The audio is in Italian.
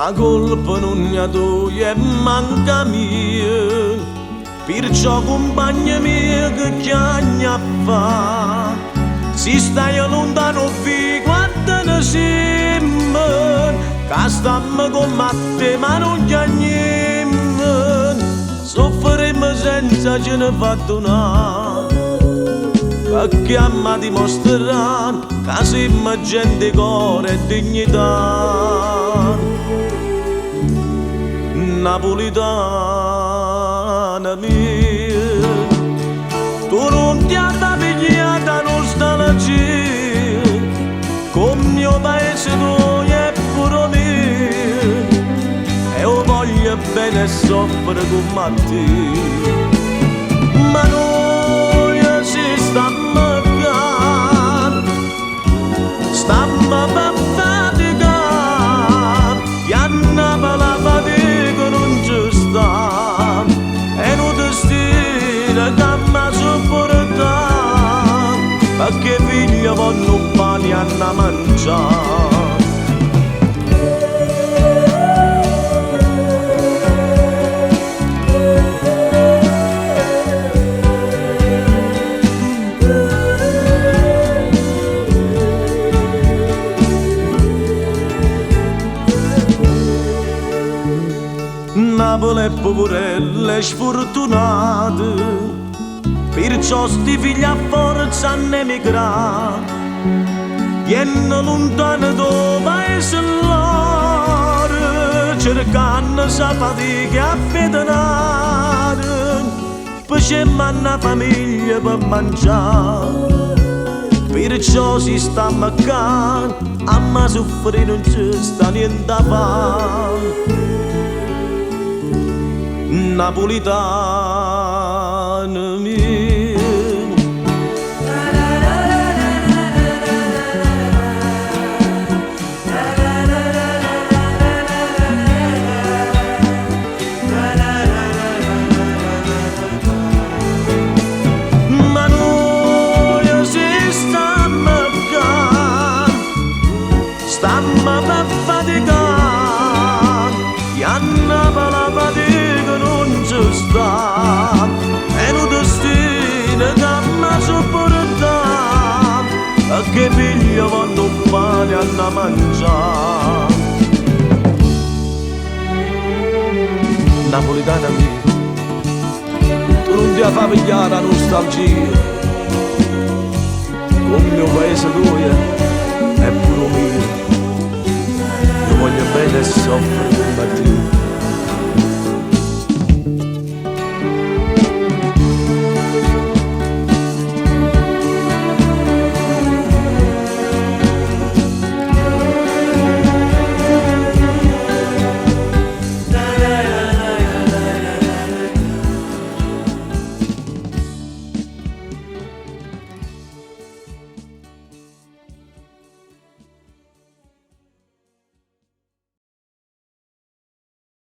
la colpa non è tua e manca mia, perciò compagna mia che chiagna fa, si stai lontano vi quando ne siamo, che stiamo con te ma non chiagniamo, soffriremo senza ce ne fatto una, perché a me dimostrare che siamo gente cuore e dignità. Napolitana mia, tu non ti hai pigliata nostalgia, come mio paese tu è pure mio, e io voglio bene e soffro come te, ma noi si stiamo per faticare, e annava la fatica non ci sta, è un destino che mi sopporta, perché figlio voglio un pane a mangiare. Napoli è poverella e sfortunata, perciò sti figli a forza hanno emigrato, viene lontano da paese loro, cercando sa fatica a fedonare, poi c'è una famiglia per mangiare, perciò si sta mancando, a me soffrire non ci sta niente a fare. Napolitana mia, ma noi si stiamo per faticare, e annava la fatica non ci sta, è un destino che mi sopporta, perché figlio vanno un pane a mangiare. Napolitana mia, tu non ti fai pigliare la nostalgia, come il mio paese tuo è pure mio, io voglio bene e soffro